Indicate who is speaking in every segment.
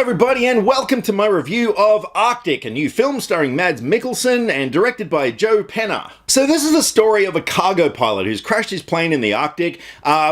Speaker 1: everybody, and welcome to my review of Arctic, a new film starring Mads Mikkelsen and directed by Joe Penner. So this is the story of a cargo pilot who's crashed his plane in the Arctic.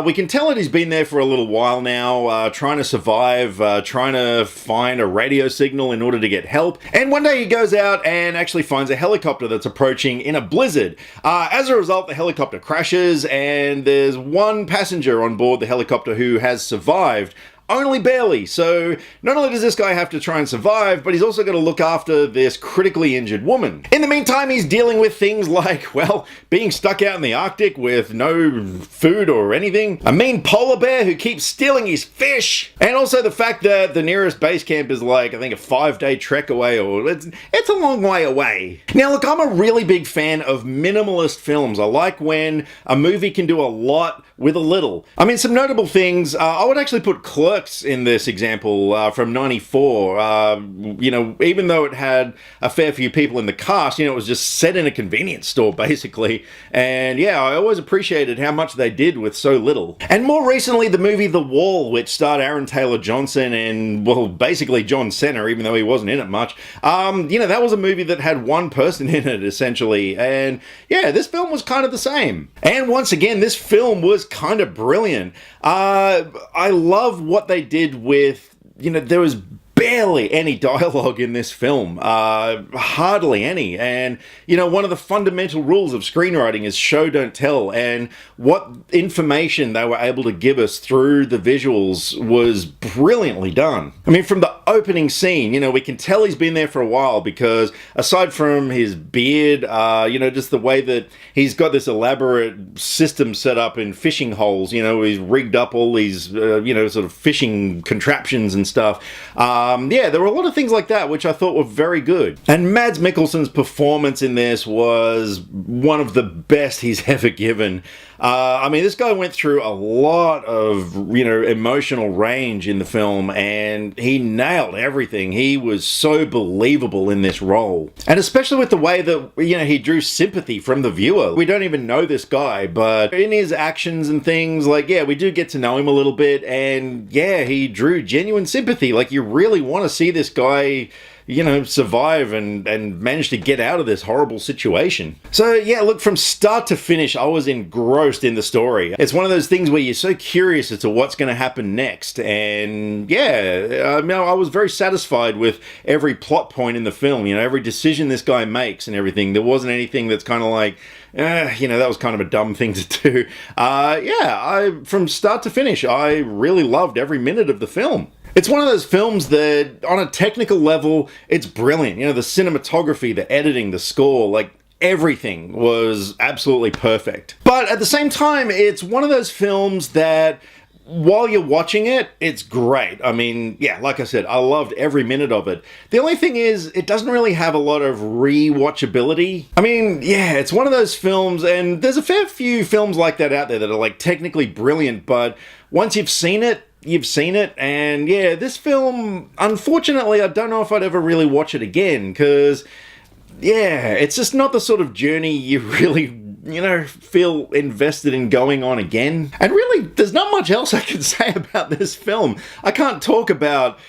Speaker 1: We can tell that he's been there for a little while now, trying to survive, trying to find a radio signal in order to get help. And one day he goes out and actually finds a helicopter that's approaching in a blizzard. As a result, the helicopter crashes, and there's one passenger on board the helicopter who has survived. Only barely. So not only does this guy have to try and survive, but he's also got to look after this critically injured woman. In the meantime, he's dealing with things like, well, being stuck out in the Arctic with no food or anything, a mean polar bear who keeps stealing his fish, and also the fact that the nearest base camp is like, I think, a 5-day trek away, or it's a long way away. Now look, I'm a really big fan of minimalist films. I like when a movie can do a lot with a little. I mean, some notable things, I would actually put Clerks in this example from '94. Even though it had a fair few people in the cast, it was just set in a convenience store basically. And yeah, I always appreciated how much they did with so little. And more recently, the movie The Wall, which starred Aaron Taylor Johnson and, well, basically John Cena, even though he wasn't in it much. That was a movie that had one person in it essentially. And yeah, this film was kind of the same. And once again, this film was kind of brilliant. I love what they did with, there was barely any dialogue in this film, hardly any. And one of the fundamental rules of screenwriting is show don't tell, and what information they were able to give us through the visuals was brilliantly done. I mean, from the opening scene, we can tell he's been there for a while, because aside from his beard, just the way that he's got this elaborate system set up in fishing holes, he's rigged up all these sort of fishing contraptions and stuff. There were a lot of things like that which I thought were very good. And Mads Mikkelsen's performance in this was one of the best he's ever given. This guy went through a lot of, emotional range in the film, and he nailed everything. He was so believable in this role. And especially with the way that, he drew sympathy from the viewer. We don't even know this guy, but in his actions and things, we do get to know him a little bit, and yeah, he drew genuine sympathy. You really want to see this guy survive and manage to get out of this horrible situation. So yeah, look, from start to finish, I was engrossed in the story. It's one of those things where you're so curious as to what's going to happen next. And yeah, I was very satisfied with every plot point in the film, every decision this guy makes and everything. There wasn't anything that's kind of like, that was kind of a dumb thing to do. From start to finish, I really loved every minute of the film. It's one of those films that, on a technical level, it's brilliant. The cinematography, the editing, the score, everything was absolutely perfect. But at the same time, it's one of those films that, while you're watching it, it's great. Like I said, I loved every minute of it. The only thing is, it doesn't really have a lot of rewatchability. It's one of those films, and there's a fair few films like that out there that are technically brilliant, but once you've seen it, you've seen it. And yeah, this film, unfortunately, I don't know if I'd ever really watch it again, because yeah, it's just not the sort of journey you really feel invested in going on again. And really, there's not much else I can say about this film. I can't talk about,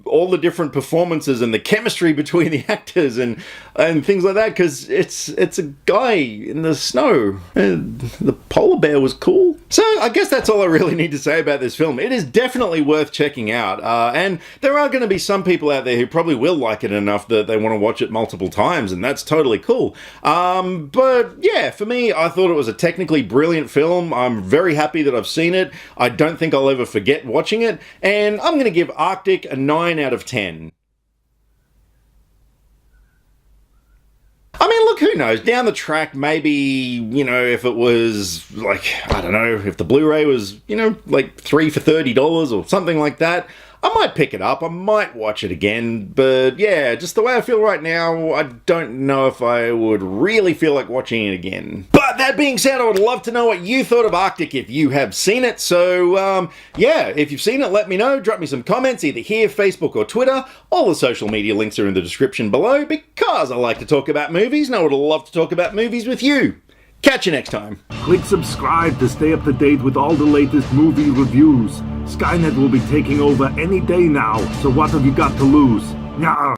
Speaker 1: all the different performances and the chemistry between the actors and things like that, because it's a guy in the snow. And the polar bear was cool. So I guess that's all I really need to say about this film. It is definitely worth checking out. And there are going to be some people out there who probably will like it enough that they want to watch it multiple times, and that's totally cool. But yeah, for me, I thought it was a technically brilliant film. I'm very happy that I've seen it. I don't think I'll ever forget watching it. And I'm going to give Arctic a 9 out of 10. Look, who knows? Down the track, maybe, if it was, I don't know, if the Blu-ray was, $3 for $30 or something like that, I might pick it up, I might watch it again, but yeah, just the way I feel right now, I don't know if I would really feel like watching it again. But that being said, I would love to know what you thought of Arctic if you have seen it, so if you've seen it, let me know, drop me some comments either here, Facebook or Twitter. All the social media links are in the description below, because I like to talk about movies and I would love to talk about movies with you. Catch you next time.
Speaker 2: Click subscribe to stay up to date with all the latest movie reviews. Skynet will be taking over any day now, so what have you got to lose? Nyah.